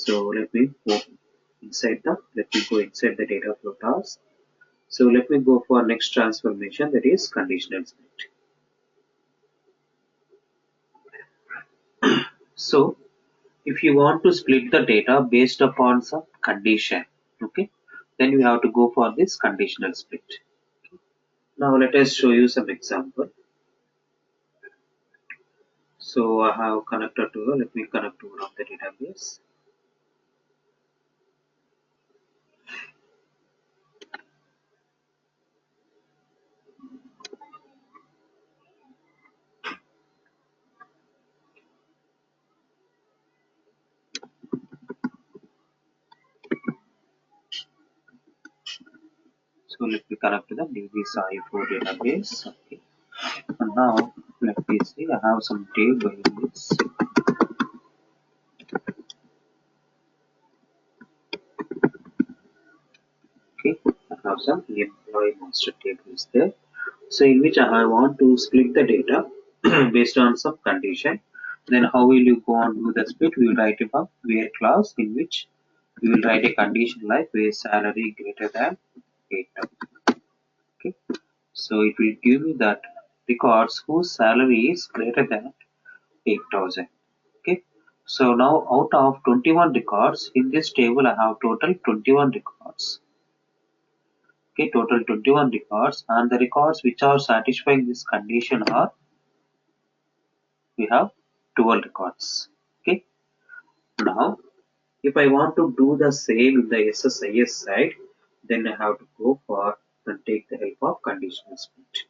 So let me go inside the data flow task. So let me go for next transformation, that is conditional split. So if you want to split the data based upon some condition, okay, then you have to go for this conditional split. Now let us show you some example. So I have connected to, let me connect to one of the database. So let me connect to the DB4 database. Okay. And now let me see, I have some tables. Okay, I have some employee master tables there. So in which I want to split the data based on some condition. Then how will you go on do the split? We will write a where clause in which we will write a condition like where salary greater than 8,000. Okay, so it will give me that records whose salary is greater than 8,000. Okay, so now out of 21 records in this table, I have total 21 records. Okay, total 21 records, and the records which are satisfying this condition are, we have 12 records. Okay, now if I want to do the same in the SSIS side, then I have to go for and take the help of conditional split.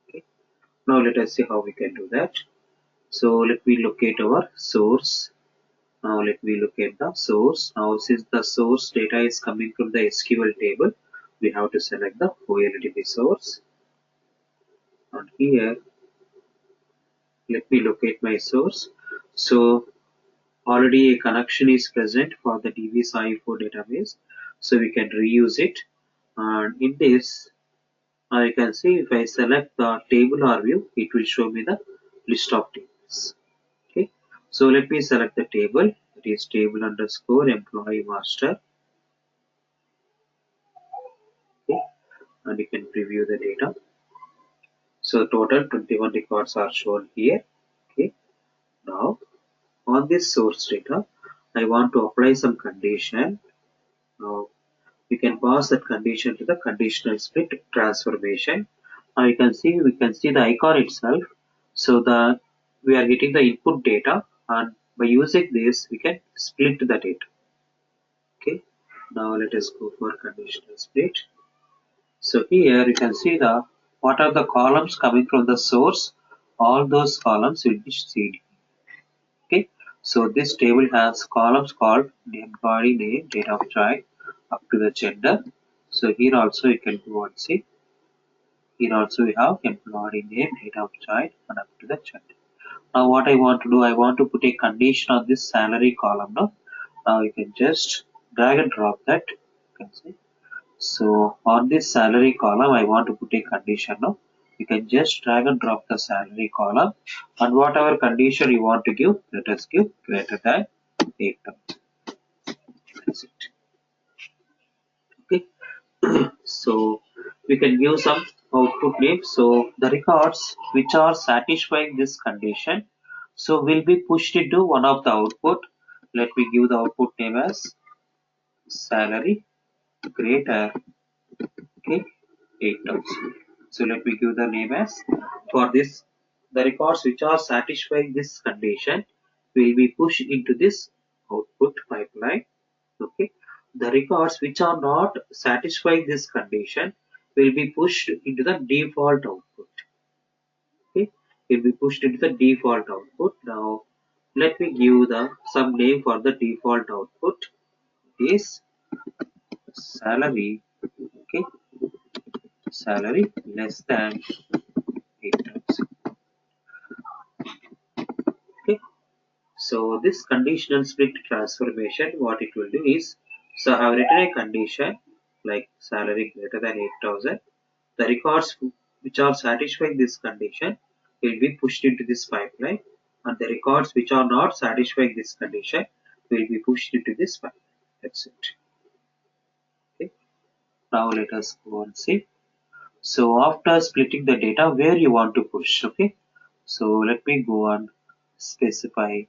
Okay, now let us see how we can do that. So let me locate our source. Now let me look at the source. Now since the source data is coming from the SQL table, we have to select the OLTP source. And here, let me locate my source. So already a connection is present for the DB4 database, so we can reuse it. And in this, I can see if I select the table or view, it will show me the list of tables. Okay, so let me select the table. It is table underscore employee master. Okay, and you can preview the data. So total 21 records are shown here. Okay, now on this source data, I want to apply some condition. Now we can pass that condition to the conditional split transformation. Now we can see the icon itself. So we are getting the input data, and by using this we can split the data. Okay, now let us go for conditional split. So here you can see what are the columns coming from the source. All those columns will be CD. Okay, so this table has columns called employee name, date of child, up to the gender. So here also you can go and see. Here also we have employee name, date of child, and up to the gender. Now what I want to do, I want to put a condition on this salary column. Now you can just drag and drop that. You can see. So on this salary column, I want to put a condition now. You can just drag and drop the salary column, and whatever condition you want to give, let us give greater than 8,000. That's it. Okay. So we can give some output name. So the records which are satisfying this condition, so will be pushed into one of the output. Let me give the output name as salary greater, okay, 8,000. So let me give the name as, for this, the records which are satisfying this condition will be pushed into this output pipeline. Okay, the records which are not satisfying this condition will be pushed into the default output. Okay, will be pushed into the default output. Now let me give the some name for the default output. Is salary, okay, salary less than 8,000. Okay, so this conditional split transformation, what it will do is, so I have written a condition like salary greater than 8,000. The records which are satisfying this condition will be pushed into this pipeline, and the records which are not satisfying this condition will be pushed into this file. That's it. Okay. Now let us go and see. So after splitting the data, where you want to push. Okay. So let me go and specify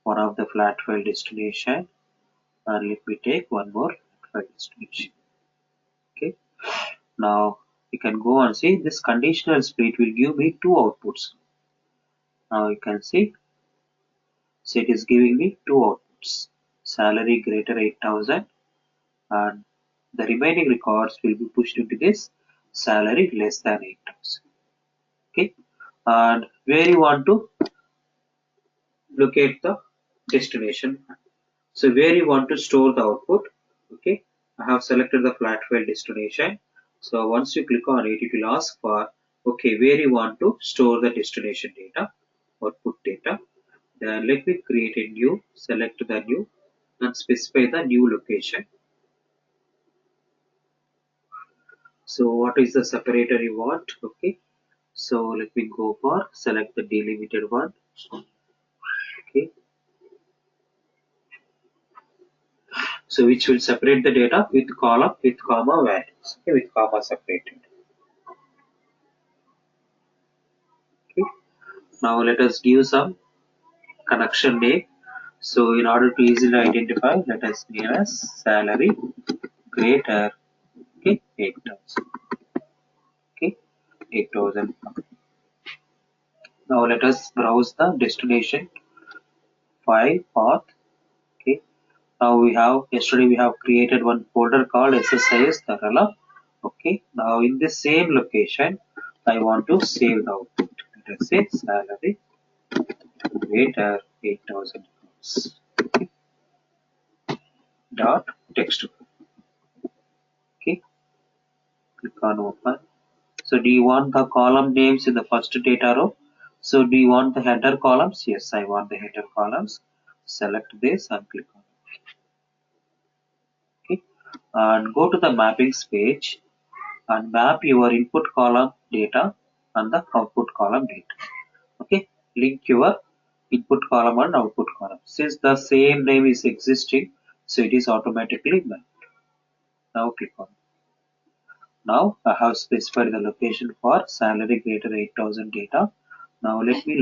one of the flat file destination, and let me take one more file destination. Okay. Now you can go and see this conditional split will give me two outputs. Now you can see, so it is giving me two outputs, salary greater 8,000, and the remaining records will be pushed into this salary less than 8,000. Okay, and where you want to locate the destination. So where you want to store the output. Okay, I have selected the flat file destination. So once you click on it, it will ask for, okay, where you want to store the destination data, output data. Then let me create a new, select the new, and specify the new location. So what is the separator you want? Okay, so let me go for select the delimited one. Okay, so which will separate the data with column with comma values. Okay, with comma separated. Okay, now let us give some connection name. So in order to easily identify, let us name as salary greater, okay, 8,000. Okay, 8,000. Now let us browse the destination file path. Okay. Now we have, yesterday we have created one folder called SSIS Kerala. Okay. Now in the same location, I want to save the output. Let us say salary greater 8,000 okay. Dot text. Okay. Click on open. So do you want the column names in the first data row? So do you want the header columns? Yes, I want the header columns. Select this and click on it. Okay. And go to the mappings page and map your input column data and the output column data. Okay. Link your input column and output column. Since the same name is existing, so it is automatically mapped. Now click on it. Now I have specified the location for salary greater 8,000 data. Now let me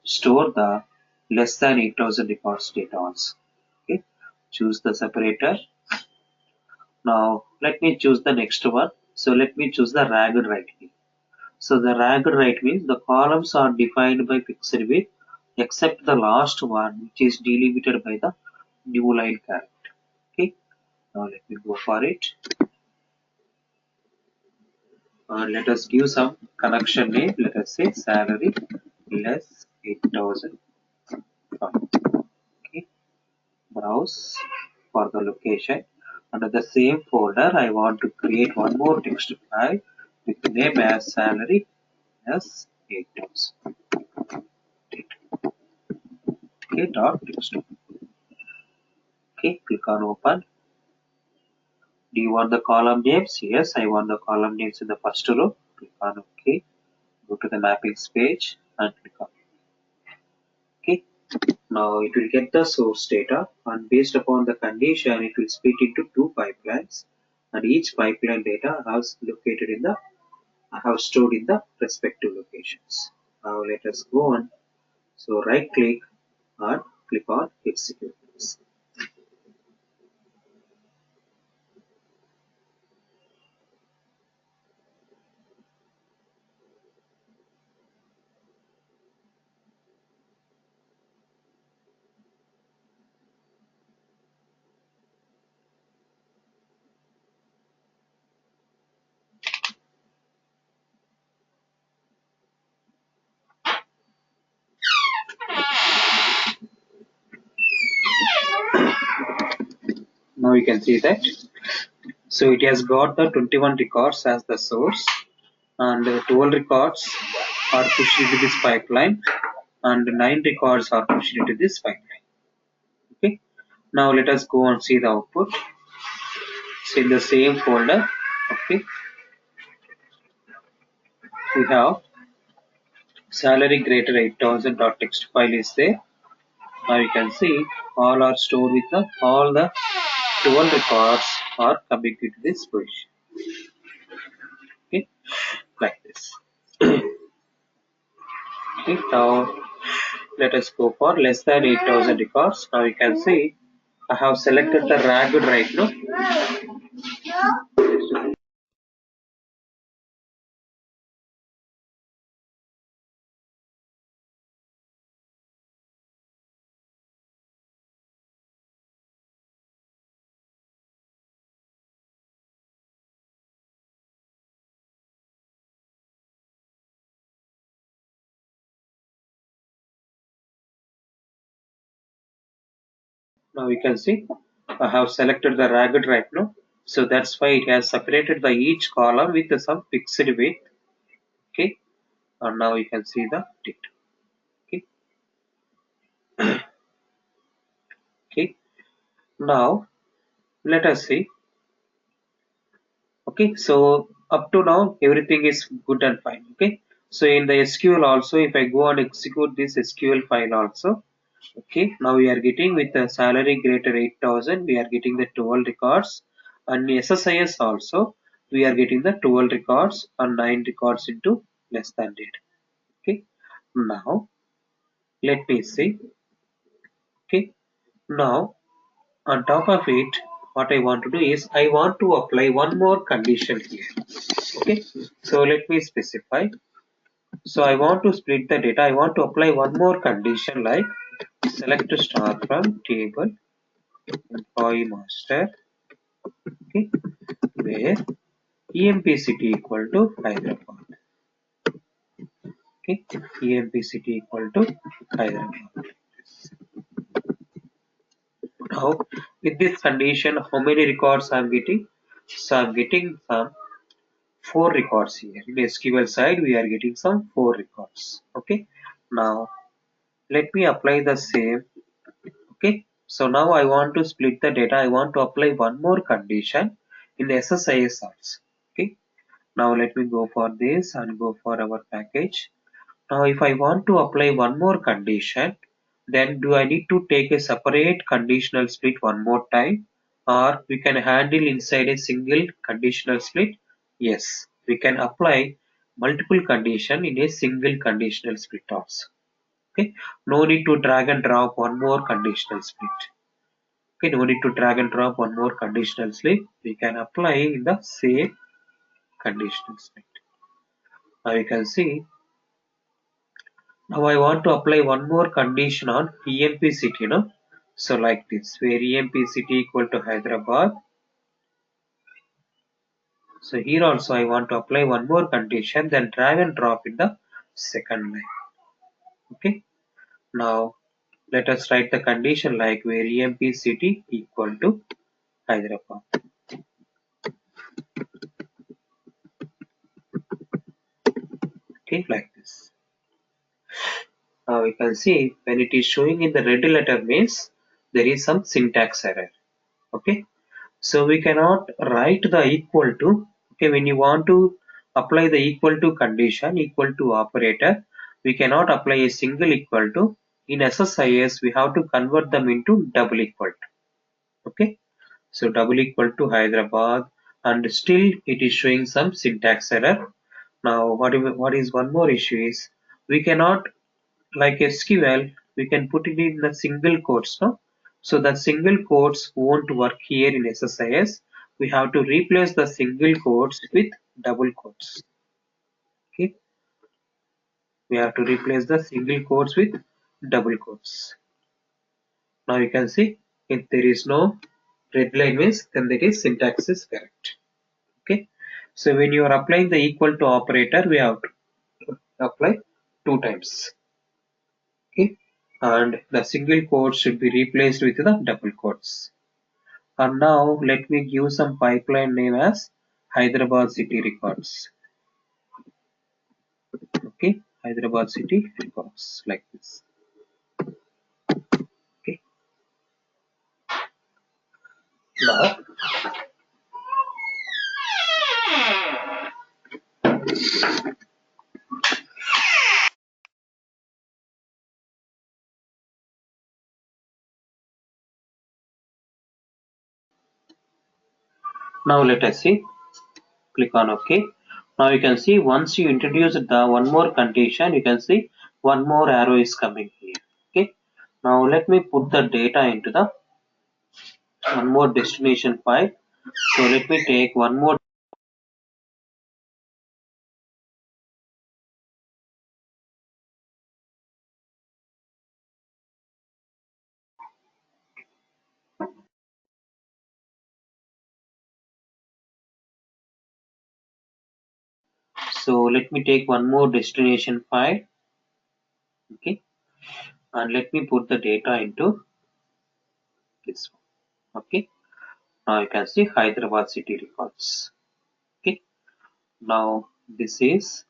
store the less than 8,000 records data also. Okay, choose the separator. Now let me choose the next one. So let me choose the ragged right here. So the ragged right means the columns are defined by fixed width except the last one which is delimited by the new line character. Okay, now let me go for it. Let us give some connection name. Let us say salary less 8,000. Okay, browse for the location. Under the same folder, I want to create one more text file with the name as salary as 8,000. Okay, dot text. Okay, click on open. Do you want the column names? Yes, I want the column names in the first row. Click on OK. Go to the mappings page and click on OK. Now it will get the source data, and based upon the condition, it will split into two pipelines, and each pipeline data has located in the I have stored in the respective locations. Now let us go on. So right click and click on execute this. Now you can see that. So it has got the 21 records as the source, and 12 records are pushed into this pipeline, and 9 records are pushed into this pipeline. Okay. Now let us go and see the output. So in the same folder, okay, we have salary greater 8,000 text file is there, Now you can see all are stored with all the 12 records are coming into this position. Okay, like this. Okay, now let us go for less than 8,000 records. Now you can see I have selected the ragged right now. Now you can see I have selected the ragged right now. So that's why it has separated the each column with some fixed width. Okay, and now you can see the data. Okay, okay. Now let us see. Okay, so up to now everything is good and fine. Okay, so in the SQL also, if I go and execute this SQL file also, okay, now we are getting with the salary greater 8,000 we are getting the 12 records, and SSIS also we are getting the 12 records and 9 records into less than date. Okay, now let me see. Okay, now on top of it, what I want to do is I want to apply one more condition here. Okay, so let me specify. So I want to split the data. I want to apply one more condition like select star from table employee master. Okay, where EMP city equal to Hyderabad. Okay, EMP city equal to Hyderabad. Now with this condition, how many records I'm getting? So I'm getting some 4 records here. In SQL side, we are getting some 4 records. Okay, now let me apply the same. Okay, so now I want to split the data. I want to apply one more condition in SSIS also. Okay, now let me go for this and go for our package. Now if I want to apply one more condition, then do I need to take a separate conditional split one more time, or we can handle inside a single conditional split? Yes, we can apply multiple condition in a single conditional split also. Okay, no need to drag and drop one more conditional split. Okay, no need to drag and drop one more conditional split. We can apply in the same conditional split. Now you can see. Now I want to apply one more condition on EMP city, no? So like this, where EMP city equal to Hyderabad. So here also I want to apply one more condition, then drag and drop in the second line. Okay. Now let us write the condition like where EMP city equal to Hyderabad. Okay, like this. Now we can see when it is showing in the red letter means there is some syntax error. Okay, so we cannot write the equal to. Okay, when you want to apply the equal to condition, equal to operator, we cannot apply a single equal to. In SSIS, we have to convert them into double equal to. Okay, so double equal to Hyderabad, and still it is showing some syntax error. Now, what is one more issue is we cannot, like SQL, we can put it in the single quotes, no? So the single quotes won't work here in SSIS. We have to replace the single quotes with double quotes. Okay, we have to replace the single quotes with double quotes. Now you can see if there is no red line means then that is syntax is correct. Okay, so when you are applying the equal to operator, we have to apply 2 times. Okay, and the single quote should be replaced with the double quotes. And now let me give some pipeline name as Hyderabad City Records. Okay, Hyderabad City Records like this. Okay, now Now let us see. Click on OK. Now you can see once you introduce the one more condition, you can see one more arrow is coming here. Okay. Now let me put the data into the one more destination file. So let me take one more. So let me take one more destination file. Okay. And let me put the data into this one. Okay. Now you can see Hyderabad city records. Okay. Now this is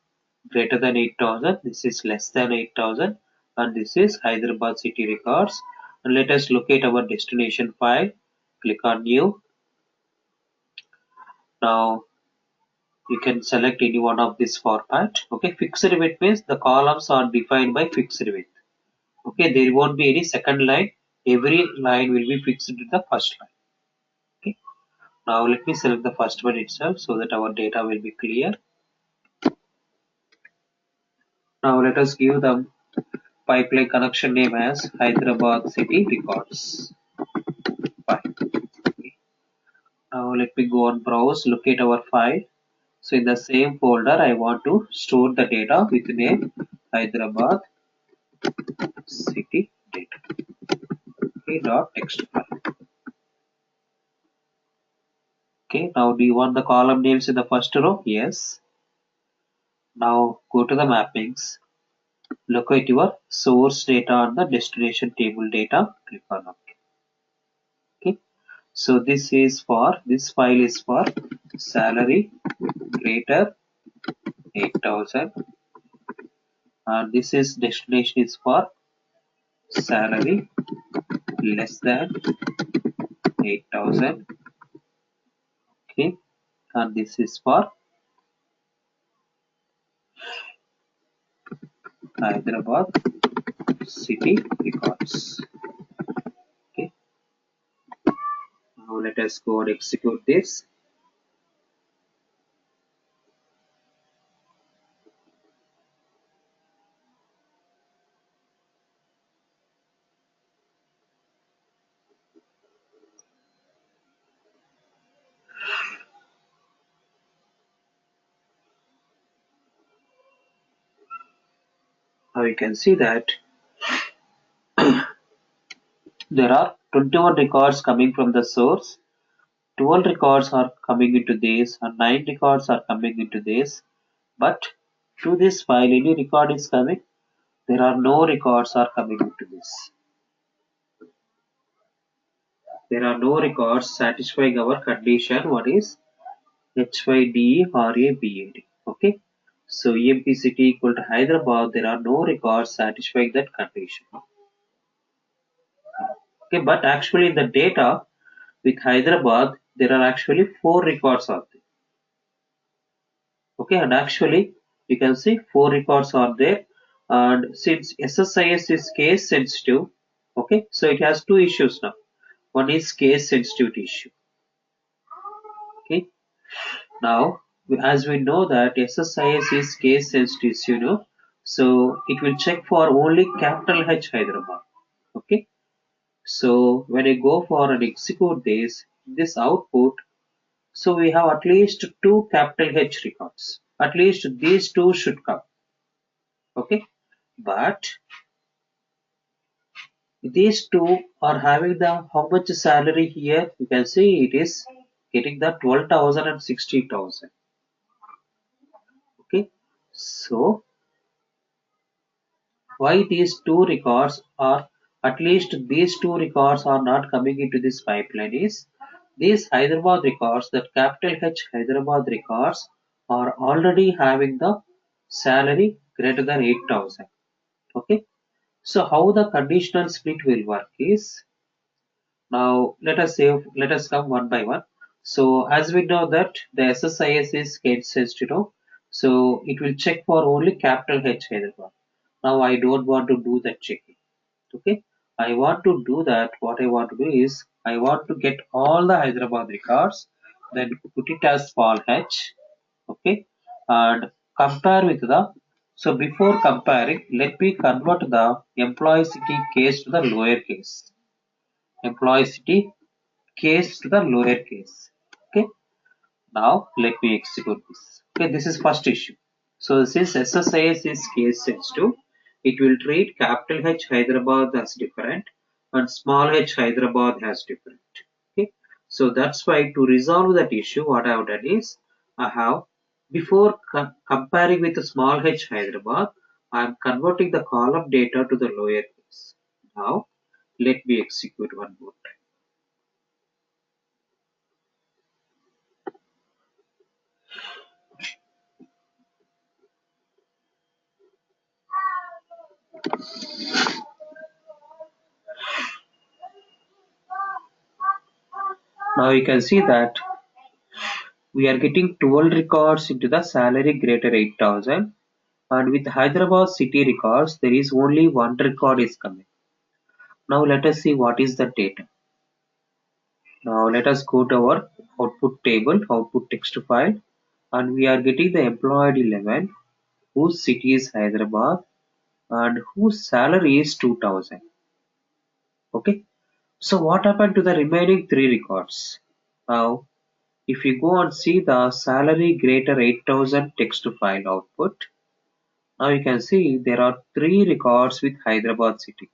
greater than 8,000. This is less than 8,000. And this is Hyderabad city records. And let us locate our destination file. Click on new. Now you can select any one of this format. Okay. Fixed width means the columns are defined by fixed width. Okay. There won't be any second line. Every line will be fixed to the first line. Okay. Now let me select the first one itself so that our data will be clear. Now let us give the pipeline connection name as Hyderabad City Records. Fine. Okay. Now let me go on browse, locate our file. So in the same folder, I want to store the data with name Hyderabad City Data. Okay, dot text file. Okay, now do you want the column names in the first row? Yes. Now go to the mappings. Locate your source data on the destination table data. Click on OK. Okay. So this file is for salary greater 8,000 and this is destination is for salary less than 8,000. Okay. And this is for Hyderabad city records. Okay. Now let us go and execute this. Now you can see that there are 21 records coming from the source, 12 records are coming into this, and 9 records are coming into this. But to this file, any record is coming, there are no records are coming into this. There are no records satisfying our condition. What is HYDE or a BAD? Okay. So EMP city equal to Hyderabad. There are no records satisfying that condition. Okay, but actually the data with Hyderabad, there are actually 4 records are there. Okay, and actually you can see 4 records are there. And since SSIS is case sensitive, okay, so it has 2 issues now. One is case sensitivity issue. Okay, now as we know that SSIS is case sensitive, so it will check for only capital H Hyderabad. Okay, so when I go for and execute this output, so we have at least 2 capital H records. At least these 2 should come. Okay, but these 2 are having the how much salary here? You can see it is getting the 12,000 and 60,000. Okay, so why these 2 records are at least these 2 records are not coming into this pipeline is these Hyderabad records, that capital H Hyderabad records are already having the salary greater than 8,000. Okay, so how the conditional split will work is, now let us come one by one. So as we know that the SSIS is case sensitive, so it will check for only capital H Hyderabad. Now I don't want to do that checking. Okay, I want to do that. What I want to do is I want to get all the Hyderabad records then put it as small h, okay, and compare with the, so before comparing, let me convert the employee city case to the lower case. Employee city case to the lower case. Okay. Now let me execute this. Okay, this is first issue. So since SSIS is case sensitive, it will treat capital H Hyderabad as different and small h Hyderabad as different. Okay, so that's why to resolve that issue, what I have done is I have before comparing with the small h Hyderabad, I am converting the column data to the lower case. Now let me execute one more time. Now you can see that we are getting 12 records into the salary greater 8,000, and with Hyderabad city records there is only one record is coming. Now let us see what is the data. Now let us go to our output table, output text file, and we are getting the employee 11 whose city is Hyderabad and whose salary is 2,000. Okay, so what happened to the remaining 3 records? Now if you go and see the salary greater 8,000 text file output, now you can see there are 3 records with Hyderabad city.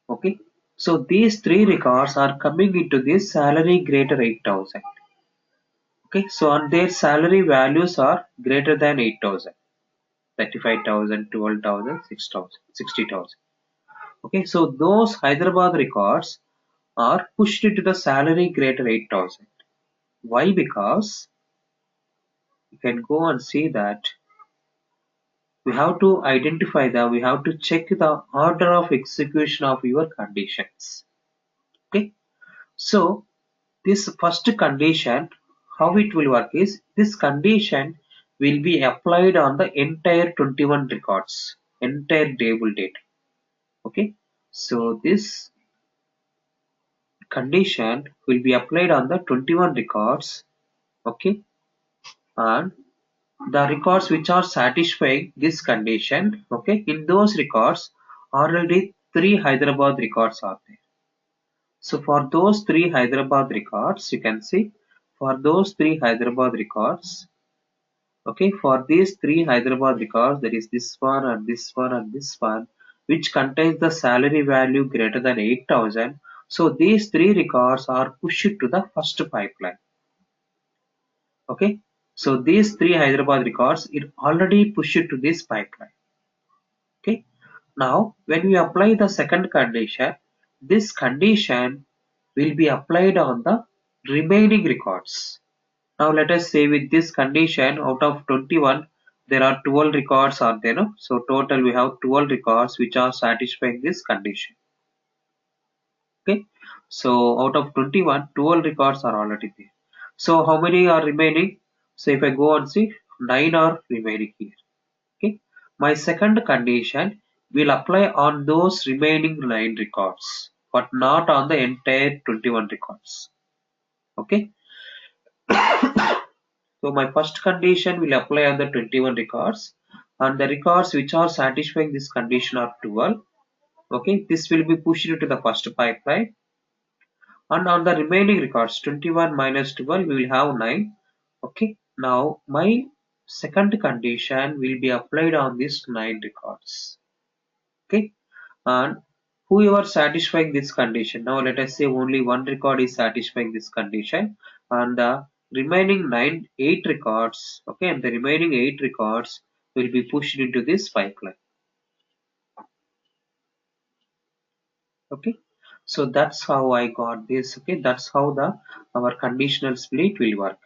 Okay, so these 3 records are coming into this salary greater 8,000. Okay, so and their salary values are greater than 8,000, 35,000, 12,000, 6,000, 60,000. Okay, so those Hyderabad records are pushed into the salary greater 8,000. Why? Because you can go and see that we have to identify the, we have to check the order of execution of your conditions. Okay, so this first condition, how it will work is this condition will be applied on the entire 21 records, entire table data. Okay, so this condition will be applied on the 21 records. Okay, and the records which are satisfying this condition, okay, in those records already 3 Hyderabad records are there. So for those 3 Hyderabad records, you can see for those 3 Hyderabad records, okay, for these 3 Hyderabad records, there is this one and this one and this one, which contains the salary value greater than 8,000. So these 3 records are pushed to the first pipeline. Okay, so these 3 Hyderabad records it already pushed to this pipeline. Okay, now when we apply the second condition, this condition will be applied on the remaining records. Now let us say with this condition out of 21 there are 12 records are there, no? So total we have 12 records which are satisfying this condition. Okay, so out of 21 12 records are already there. So how many are remaining? So if I go and see 9 are remaining here. Okay, my second condition will apply on those remaining 9 records but not on the entire 21 records. Okay, so my first condition will apply on the 21 records and the records which are satisfying this condition are 12. Okay, this will be pushed to the first pipeline, and on the remaining records 21 minus 12 we will have 9. Okay, now my second condition will be applied on these 9 records. Okay, and whoever satisfying this condition, now let us say only one record is satisfying this condition and the remaining 8 records, okay, and the remaining 8 records will be pushed into this pipeline. Okay, so that's how I got this. Okay, that's how the our conditional split will work.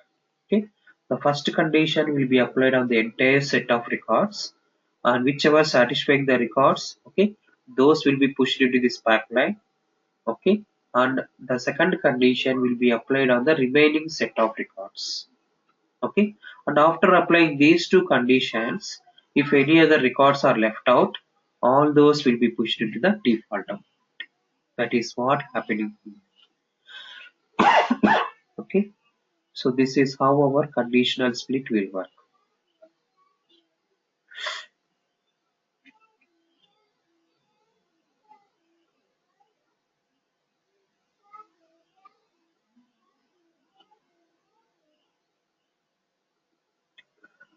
Okay, the first condition will be applied on the entire set of records and whichever satisfying the records, okay, those will be pushed into this pipeline. Okay, and the second condition will be applied on the remaining set of records. Okay, and after applying these two conditions, if any other records are left out, all those will be pushed into the default. That is what happening here. Okay, so this is how our conditional split will work.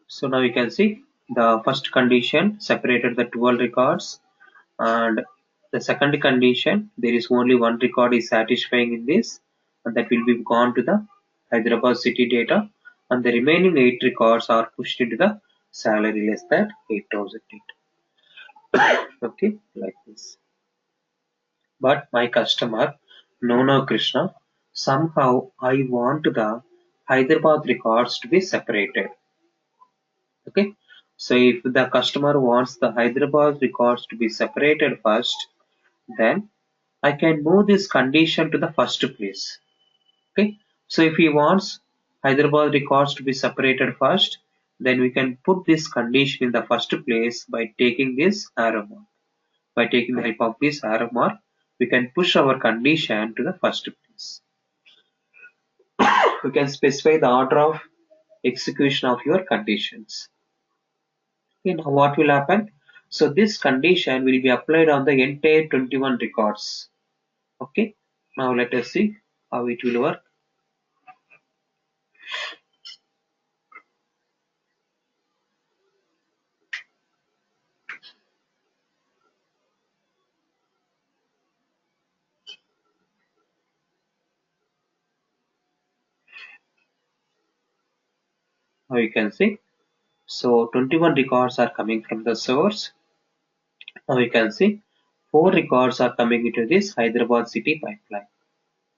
So now you can see the first condition separated the 12 records, and the second condition there is only one record is satisfying in this, and that will be gone to the Hyderabad city data, and the remaining 8 records are pushed into the salary less than 8,008. Okay, like this. But my customer, no Krishna, somehow I want the Hyderabad records to be separated. Okay, so if the customer wants the Hyderabad records to be separated first, then I can move this condition to the first place. Okay, so if he wants Hyderabad records to be separated first, then we can put this condition in the first place by taking this arrow mark. By taking the help of this arrow mark, we can push our condition to the first place. We can specify the order of execution of your conditions. Okay, now what will happen? So this condition will be applied on the entire 21 records. Okay, now let us see how it will work. Now you can see, so 21 records are coming from the source. Now you can see 4 records are coming into this Hyderabad city pipeline.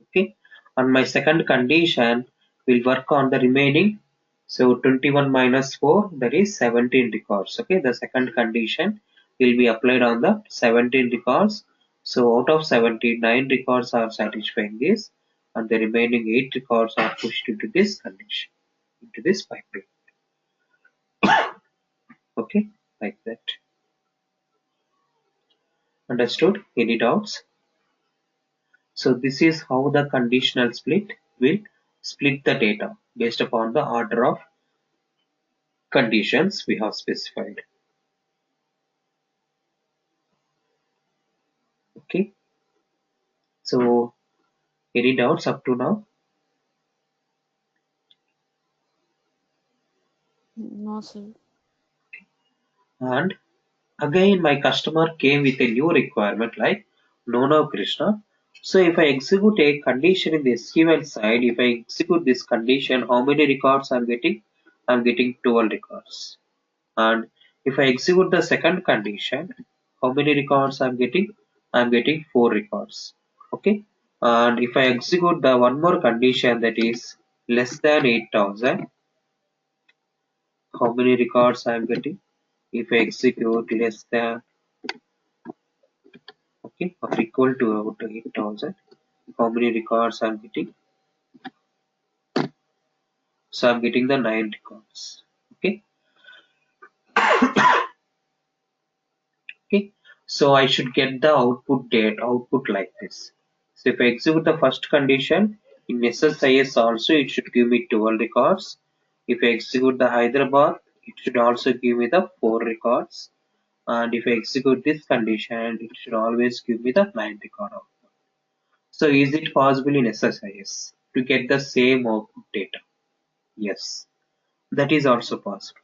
Okay, and my second condition will work on the remaining. So 21 minus 4, that is 17 records. Okay, the second condition will be applied on the 17 records. So out of 17, 9 records are satisfying this, and the remaining 8 records are pushed into this condition, into this pipeline. Okay, like that. Understood? Any doubts? So this is how the conditional split will split the data based upon the order of conditions we have specified. Okay, so any doubts up to now? No, sir. And again my customer came with a new requirement like no Krishna. So if I execute a condition in the SQL side, if I execute this condition, how many records I'm getting? I'm getting 12 records. And if I execute the second condition, how many records I'm getting? I'm getting 4 records. Okay, and if I execute the one more condition, that is less than 8,000, how many records I'm getting? If I execute less than, okay, or equal to about 8,000, how many records I'm getting? So I'm getting the 9 records. Okay, okay, so I should get the output like this. So if I execute the first condition in SSIS also, it should give me 12 records. If I execute the Hyderabad, it should also give me the 4 records. And if I execute this condition, it should always give me the 9 record output. So is it possible in SSIS to get the same output data? Yes, that is also possible.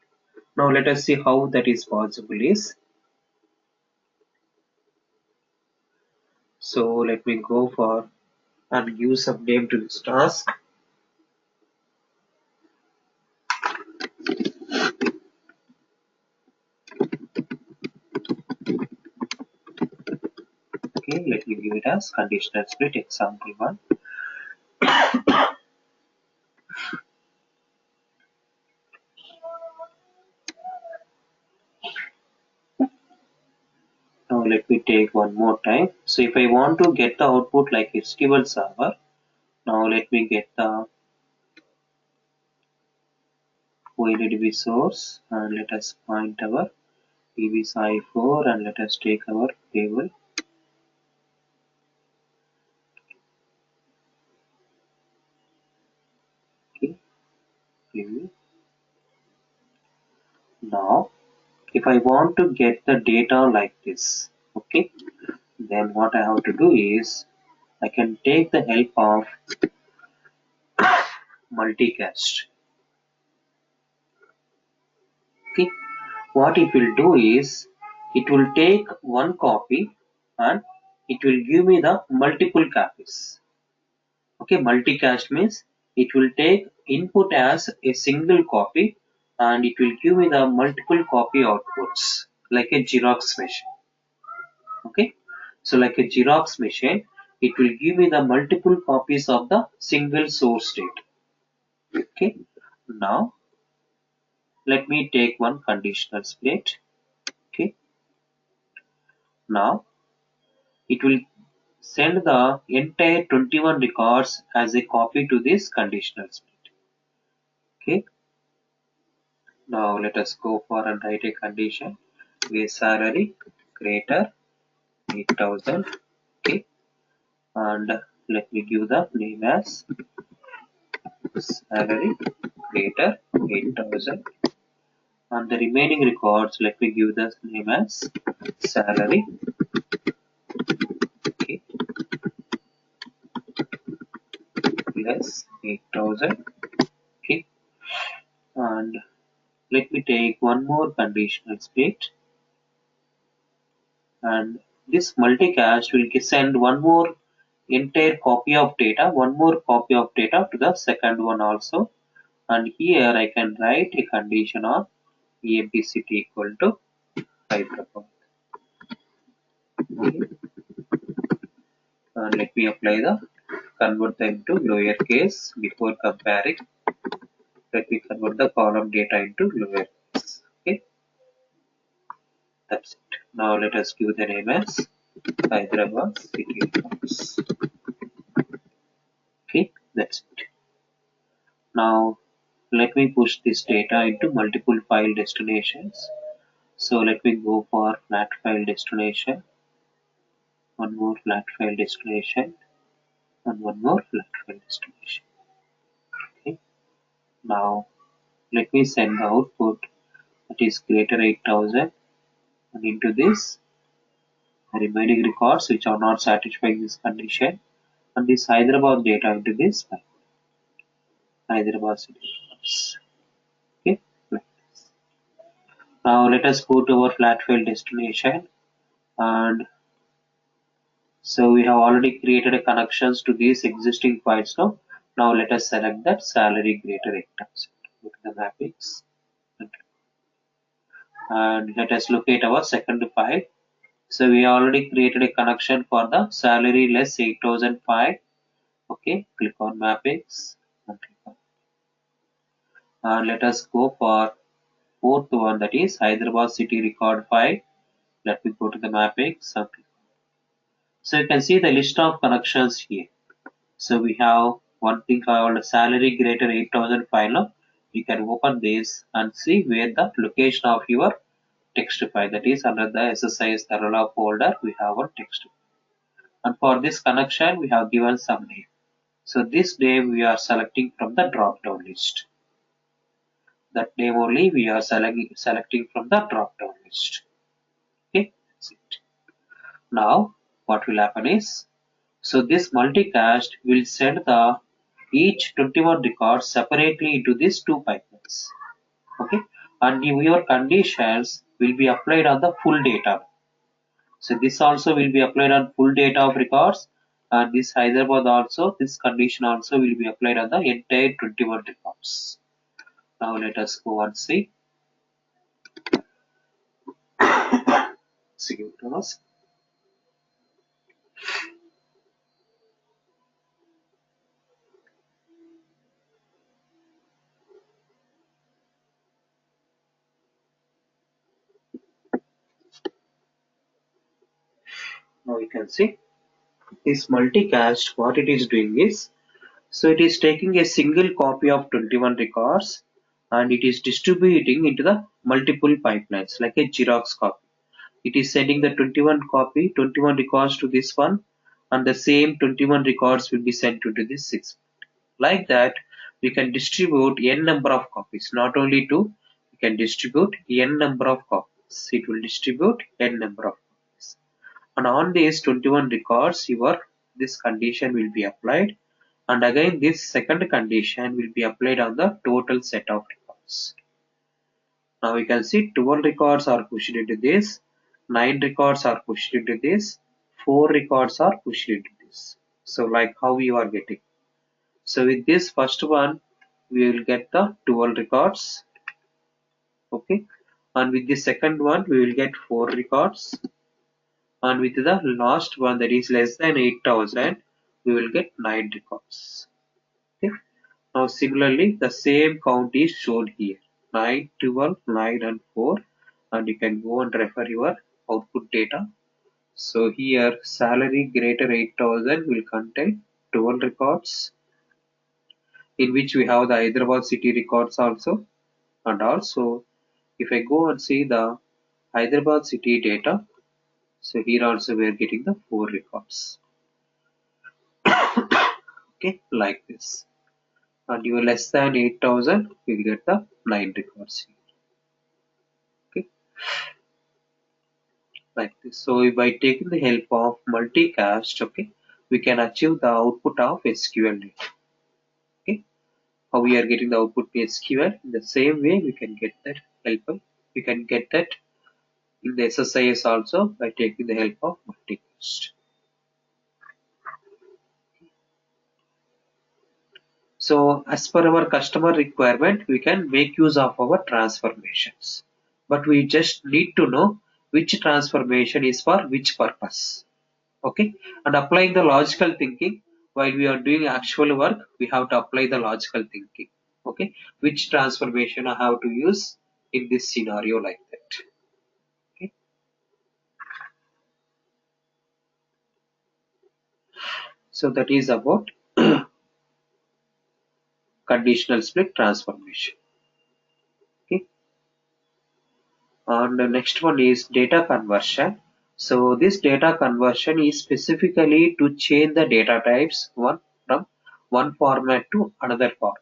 Now let us see how that is possible is. So let me go for and give some name to this task. Okay, let me give it as conditional split example 1. Now let me take one more time. So if I want to get the output like SQL server, now let me get the OLEDB source and let us point our PVSI4 and let us take our table. Now, if I want to get the data like this, okay, then what I have to do is I can take the help of multicast. Okay, what it will do is it will take one copy and it will give me the multiple copies. Okay, multicast means it will take input as a single copy and it will give me the multiple copy outputs like a Xerox machine. Okay, so like a Xerox machine, it will give me the multiple copies of the single source data. Okay, now let me take one conditional split. Okay, now it will send the entire 21 records as a copy to this conditional split. Okay, now let us go for and write a condition where salary greater 8,000. Okay, and let me give the name as salary greater 8,000, and the remaining records let me give the name as salary. Okay, plus 8,000. Okay, and let me take one more conditional split, and this multicast will send one more entire copy of data, one more copy of data to the second one also, and here I can write a condition of ABCD equal to Hyderabad. Okay. And let me apply the convert them to lowercase before comparing. Let me convert the column data into lowercase. Okay, that's it. Now let us give the name as Hyderabad city records. Okay, that's it. Now let me push this data into multiple file destinations. So let me go for flat file destination, one more flat file destination, and one more flat file destination. Okay. Now let me send the output that is greater 8,000 and into this remaining records which are not satisfying this condition, and this Hyderabad data into this Hyderabad city records. Okay. Like this. Now let us go to our flat file destination, and so we have already created a connections to these existing files now. Now let us select that salary greater 8,000. Go to the mappings and let us locate our second file. So we already created a connection for the salary less 8,005. Okay, click on mappings and click on. And let us go for fourth one, that is Hyderabad city record file. Let me go to the mappings and click on. So you can see the list of connections here. So we have one thing called salary greater 8,000 file. Now you can open this and see where the location of your text file, that is under the SSIS Kerala folder we have a text file. And for this connection we have given some name. So this name we are selecting from the drop down list. That name only we are selecting from the drop down list. Okay, that's it. Now what will happen is, so this multicast will send the each 21 records separately into these two pipelines. Okay, and your conditions will be applied on the full data. So this also will be applied on full data of records, and this Hyderabad also, this condition also will be applied on the entire 21 records. Now let us go and see. Thomas. Now you can see this multicast, what it is doing is, so it is taking a single copy of 21 records and it is distributing into the multiple pipelines like a Xerox copy. It is sending the 21 records to this one, and the same 21 records will be sent to this 6. Like that, we can distribute n number of copies, not only 2. We can distribute n number of copies. It will distribute n number of copies. And on these 21 records, this condition will be applied. And again, this second condition will be applied on the total set of records. Now we can see 12 records are pushed into this, 9 records are pushed into this, 4 records are pushed into this. So like how you are getting. So with this first one, we will get the 12 records. Okay. And with the second one, we will get 4 records. And with the last one, that is less than 8,000, we will get 9 records. Okay. Now similarly, the same count is shown here. 9, 12, 9 and 4. And you can go and refer your output data. So here salary greater 8,000 will contain 12 records, in which we have the Hyderabad city records also. And also if I go and see the Hyderabad city data, so here also we are getting the 4 records. Okay, like this. And you are less than 8,000, we will get the 9 records here. Okay, like this. So by taking the help of multicast, okay, we can achieve the output of SQL data. Okay, how we are getting the output SQL in the same way we can get that help. We can get that in the SSIS also by taking the help of multicast. So as per our customer requirement, we can make use of our transformations. But we just need to know which transformation is for which purpose. Okay. And applying the logical thinking while we are doing actual work, we have to apply the logical thinking. Okay. Which transformation I have to use in this scenario like that. Okay. So that is about conditional split transformation. Okay. And the next one is data conversion. So this data conversion is specifically to change the data types from one format to another format.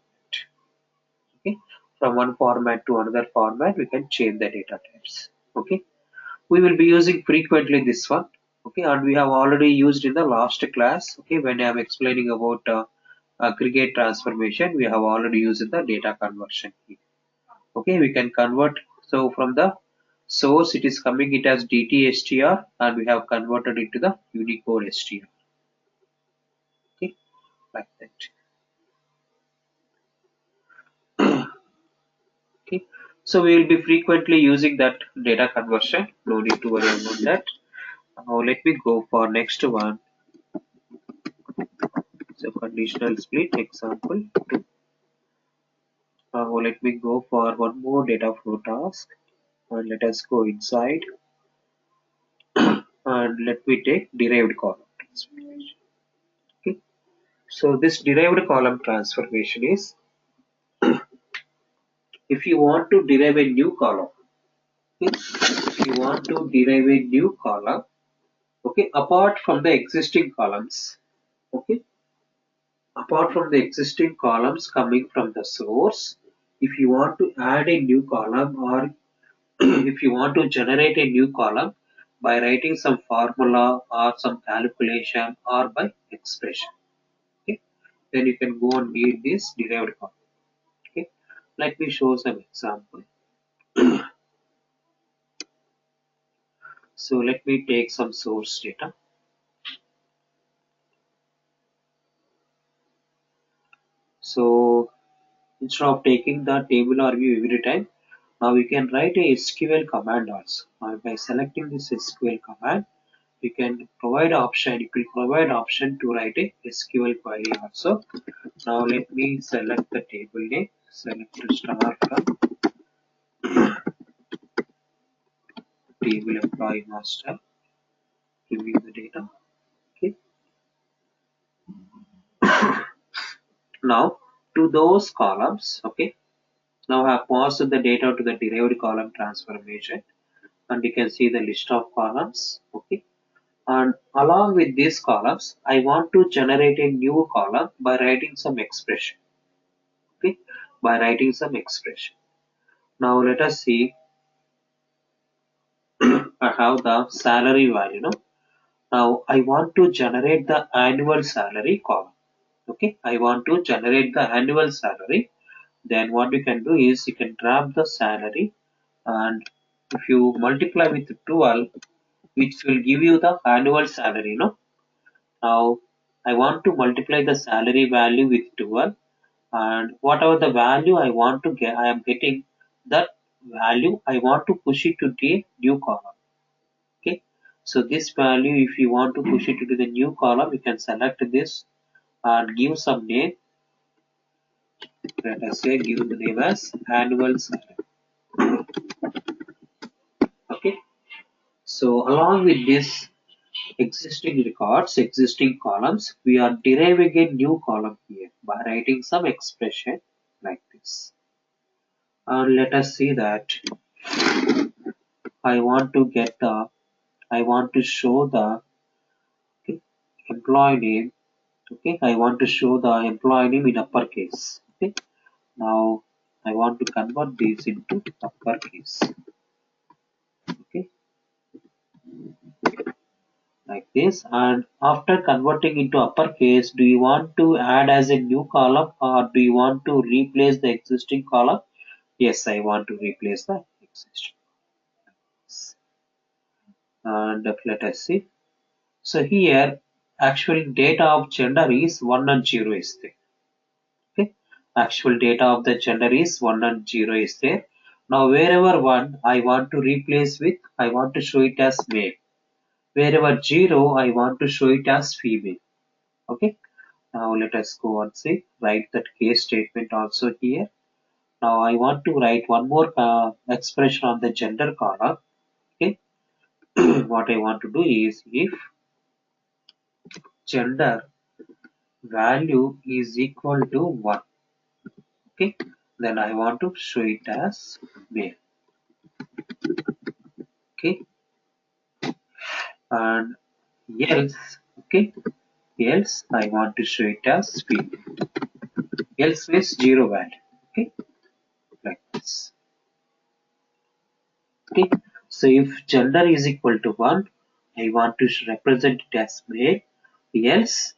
Okay, from one format to another format, we can change the data types. Okay, we will be using frequently this one. Okay, and we have already used in the last class. Okay, when I am explaining about aggregate transformation, we have already used the data conversion here. Okay, we can convert. So from the source, it is coming it as DTSTR, and we have converted it to the Unicode STR. Okay, like that. Okay, so we will be frequently using that data conversion. No need to worry about that. Now let me go for next one. So conditional split example 2. Now let me go for one more data flow task, and let us go inside and let me take derived column transformation. Okay, so this derived column transformation is if you want to derive a new column, okay, if you want to derive a new column, okay, apart from the existing columns, okay, apart from the existing columns coming from the source, if you want to add a new column or if you want to generate a new column by writing some formula or some calculation or by expression, okay, then you can go and need this derived column. Okay, let me show some example. So let me take some source data. So instead of taking the table or view every time, now we can write a SQL command also. By selecting this SQL command, we can provide option. It will provide option to write a SQL query also. Now let me select the table name. Select star from table employee master. Review the data. Okay. Now to those columns. Okay. Now I have passed the data to the derived column transformation, and you can see the list of columns. Okay. And along with these columns, I want to generate a new column by writing some expression. Okay, by writing some expression. Now let us see. I have the salary value. No? Now I want to generate the annual salary column. Okay, I want to generate the annual salary. Then what you can do is you can grab the salary, and if you multiply with 12, which will give you the annual salary. No? Now I want to multiply the salary value with 12, and whatever the value I want to get, I am getting that value. I want to push it to the new column. Okay, so this value, if you want to push it to the new column, you can select this and give some name. Let us say give the name as annual salary. Okay, so along with this existing records, existing columns, we are deriving a new column here by writing some expression like this. And let us see that I want to get the, I want to show the, okay, employee name. Okay, I want to show the employee name in uppercase. Okay, now I want to convert this into uppercase. Okay, like this. And after converting into uppercase, do you want to add as a new column or do you want to replace the existing column? Yes, I want to replace the existing. And let us see. So here, actual data of gender is 1 and 0 is there. Okay, actual data of the gender is 1 and 0 is there. Now wherever 1 I want to replace with, I want to show it as male. Wherever 0 I want to show it as female. Okay, now let us go and see, write that case statement also here. Now I want to write one more expression on the gender column. Okay, what I want to do is if gender value is equal to 1. Okay, then I want to show it as male. Okay, and else, okay, else I want to show it as female. Else means 0 value. Okay, like this. Okay, so if gender is equal to 1, I want to represent it as male. Else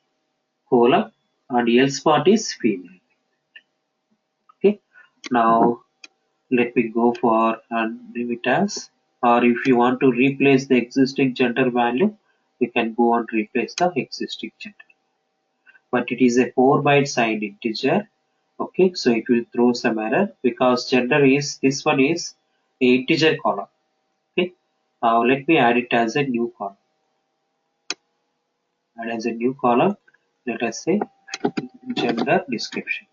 colon and else part is female. Okay, now let me go for and leave it as, or if you want to replace the existing gender value, you can go and replace the existing gender. But it is a 4 byte signed integer. Okay, so it will throw some error because gender is, this one is a integer column. Okay, now let me add it as a new column. Add as a new column, let us say gender description.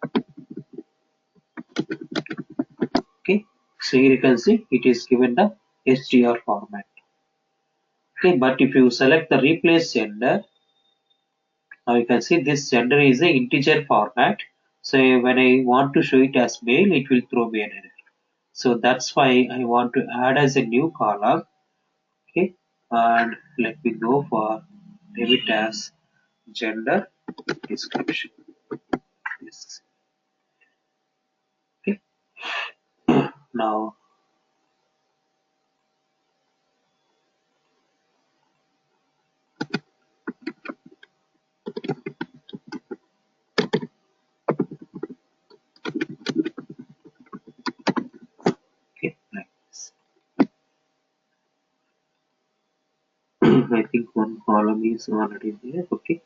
Okay, so here you can see it is given the str format. Okay, but if you select the replace gender, now you can see this gender is a integer format. So when I want to show it as male, it will throw me an error. So that's why I want to add as a new column. Okay, and let me go for name it as gender description. Yes. Okay, now okay, like this. I think one column is already there. Okay,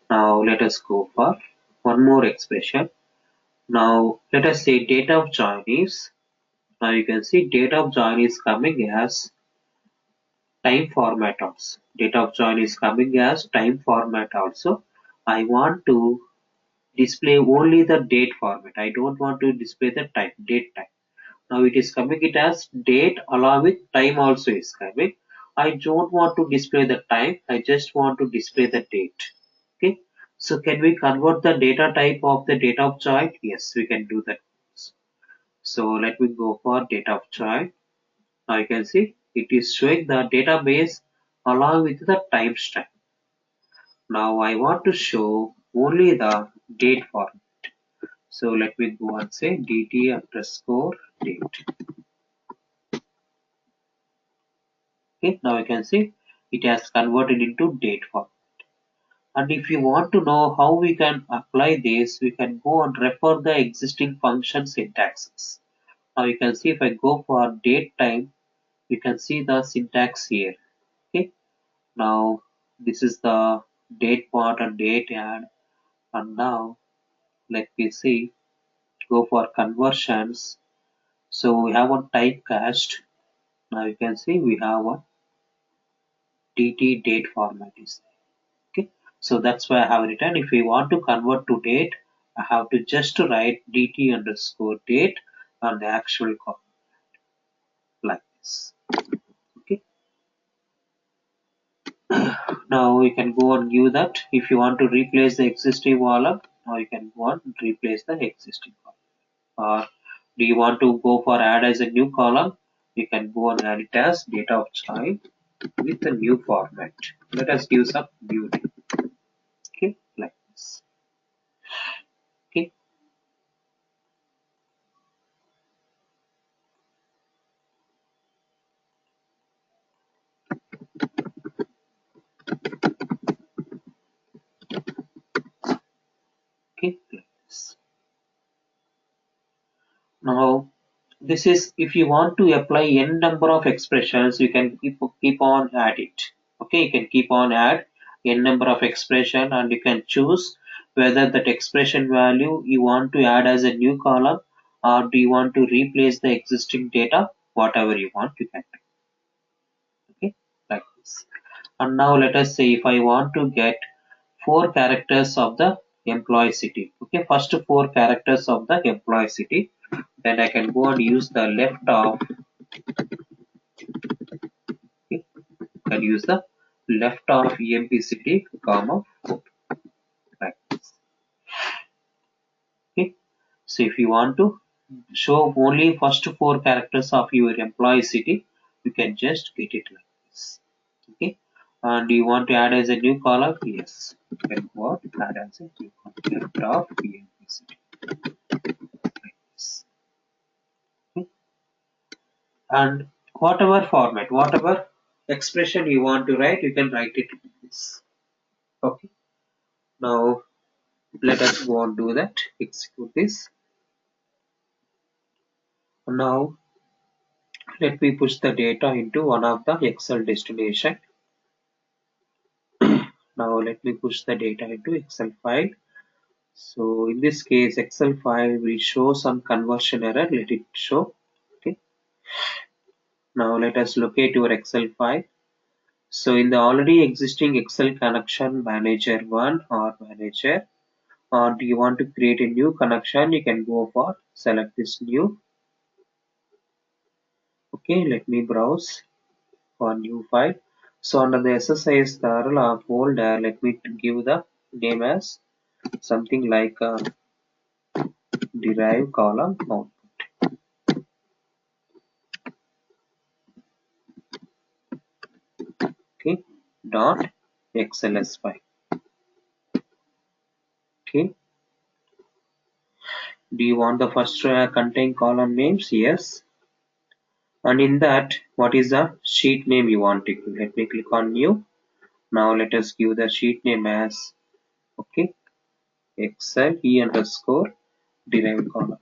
now let us go for one more expression. Now let us say date of join is, now you can see date of join is coming as time format also. Date of join is coming as time format also. I want to display only the date format. I don't want to display the time, date time. Now it is coming it as date along with time also is coming. I don't want to display the time. I just want to display the date. Okay. So can we convert the data type of the date of join? Yes, we can do that. So let me go for date of join. Now you can see it is showing the database along with the timestamp. Now I want to show only the date format. So let me go and say dt underscore date. Okay, now you can see it has converted into date form. And if you want to know how we can apply this, we can go and refer the existing function syntaxes. Now you can see if I go for date time, you can see the syntax here. Okay, now this is the date part and date add. And now let me see, go for conversions. So we have one typecast. Now you can see we have a dt date format is there. Okay, so that's why I have written if we want to convert to date, I have to just write dt underscore date and the actual copy like this. Okay, now we can go and give that if you want to replace the existing column. Now you can go and replace the existing column. Or do you want to go for add as a new column? You can go and add it as date of child with a new format. Let us give some new name. Okay, like this. Okay, okay, like this. Now this is if you want to apply n number of expressions, you can keep on add it. Okay, you can keep on add n number of expression and you can choose whether that expression value you want to add as a new column or do you want to replace the existing data, whatever you want you can do. Okay, like this. And now let us say if I want to get 4 characters of the employee city. Okay, first 4 characters of the employee city. Then I can go and use the left of, okay, can use the left of emp city comma 4 like this. Okay, so if you want to show only first 4 characters of your employee city, you can just get it like this. Okay, and you want to add as a new column? Yes, you can go out add as a new column left of emp city like this. Okay. And whatever format, whatever expression you want to write, you can write it like this. Okay, now let us go and do that. Execute this. Now let me push the data into one of the Excel destination. Now let me push the data into Excel file. So in this case, Excel file will show some conversion error. Let it show. Okay. Now let us locate your Excel file. So in the already existing Excel connection manager 1 or manager, or do you want to create a new connection, you can go for select this new. Okay, let me browse for new file. So under the SSIS folder, let me give the name as something like derive column output. Okay, dot XLS file. Okay, do you want the first contain column names? Yes. And in that, what is the sheet name you want to give? Let me click on new. Now let us give the sheet name as, okay, Excel E underscore derived column.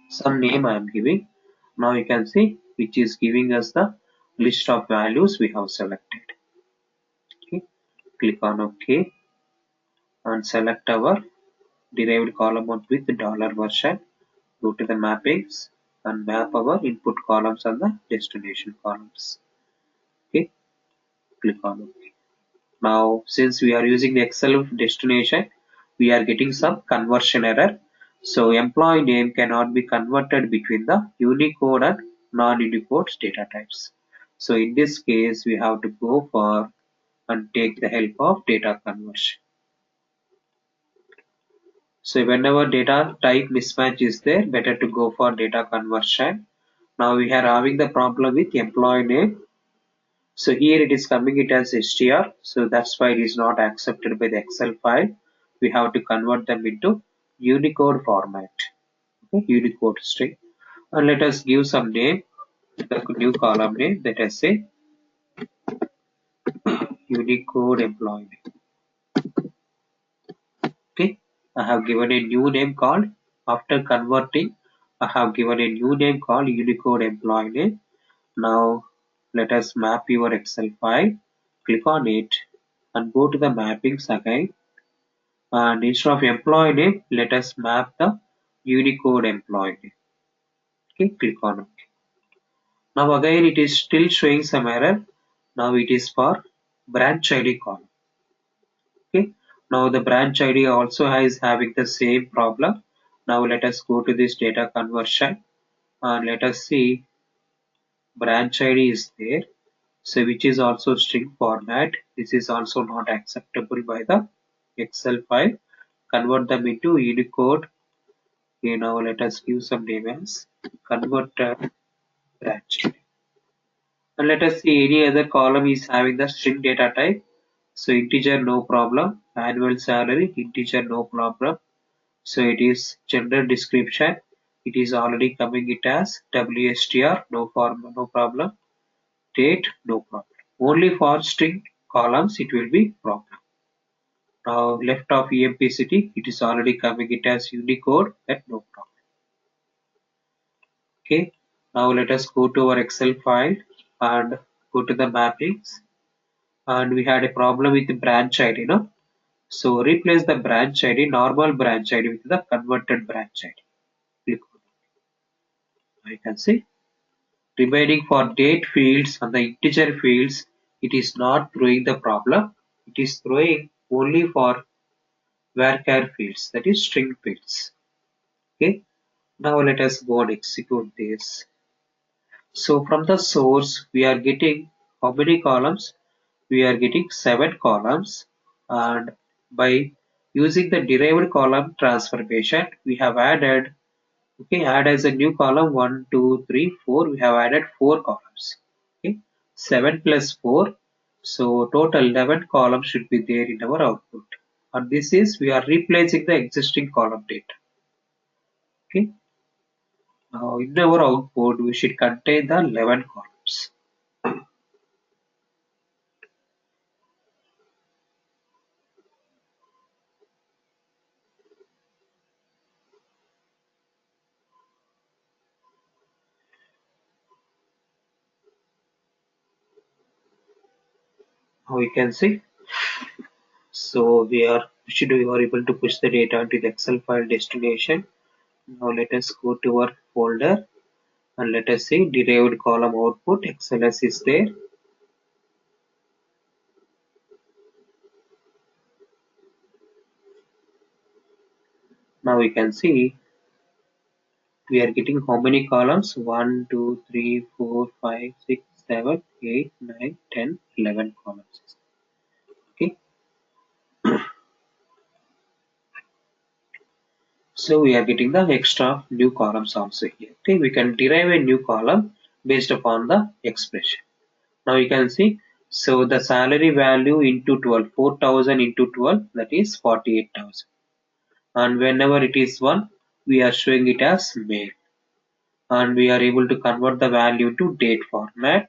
Some name I am giving. Now you can see which is giving us the list of values we have selected. Okay, click on OK and select our derived column with dollar version. Go to the mappings and map our input columns and the destination columns. Okay, click on OK. Now since we are using the Excel destination, we are getting some conversion error. So employee name cannot be converted between the Unicode and non-Unicode data types. So in this case, we have to go for and take the help of data conversion. So whenever data type mismatch is there, better to go for data conversion. Now we are having the problem with employee name. So here it is coming it as str. So that's why it is not accepted by the Excel file. We have to convert them into Unicode format. Okay, Unicode string. And let us give some name, the new column name, let us say Unicode employee name. Okay, I have given a new name called, after converting, I have given a new name called Unicode employee name. Now let us map your Excel file. Click on it and go to the mappings again. And instead of employee name, let us map the Unicode employee name. Okay, click on it. Now again it is still showing some error. Now it is for branch ID column. Okay. Now the branch ID also is having the same problem. Now let us go to this data conversion and let us see branch ID is there. So which is also string format. This is also not acceptable by the Excel file. Convert them into Unicode. Okay, now let us give some name as converter branch ID. And let us see any other column is having the string data type. So integer no problem, annual salary integer no problem. So it is gender description. It is already coming it as WSTR no problem. Date no problem. Only for string columns it will be problem. Now left of EMP it is already coming it as Unicode at no problem. Okay. Now let us go to our Excel file and go to the mappings. And we had a problem with the branch ID, no? So replace the branch ID, normal branch ID with the converted branch ID. Click on it. You can see remaining for date fields and the integer fields, it is not throwing the problem. It is throwing only for varchar fields, that is string fields. Okay. Now let us go and execute this. So from the source, we are getting how many columns? We are getting 7 columns, and by using the derived column transformation, we have added, okay, add as a new column 1, 2, 3, 4. We have added 4 columns. Okay, 7 plus 4. So total 11 columns should be there in our output. And this is we are replacing the existing column data. Okay. Now in our output, we should contain the 11 columns. Now you can see. So we are able to push the data into the Excel file destination. Now let us go to our folder and let us see derived column output. XLS is there. Now we can see we are getting how many columns? 1, 2, 3, 4, 5, 6, 7, 8, 9, 10, 11 columns. Okay. So we are getting the extra new columns also here. Okay, we can derive a new column based upon the expression. Now you can see, so the salary value into 12, 4,000 into 12, that is 48,000. And whenever it is 1, we are showing it as male. And we are able to convert the value to date format.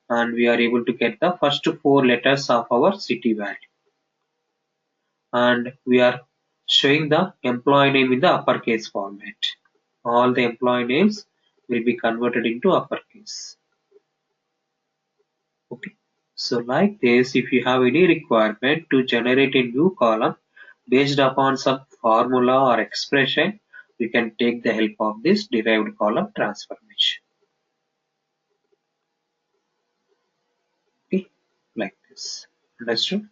And we are able to get the first 4 letters of our city value. And we are showing the employee name in the uppercase format. All the employee names will be converted into uppercase. Okay. So like this, if you have any requirement to generate a new column based upon some formula or expression, we can take the help of this derived column transformation. Okay, like this. Understood?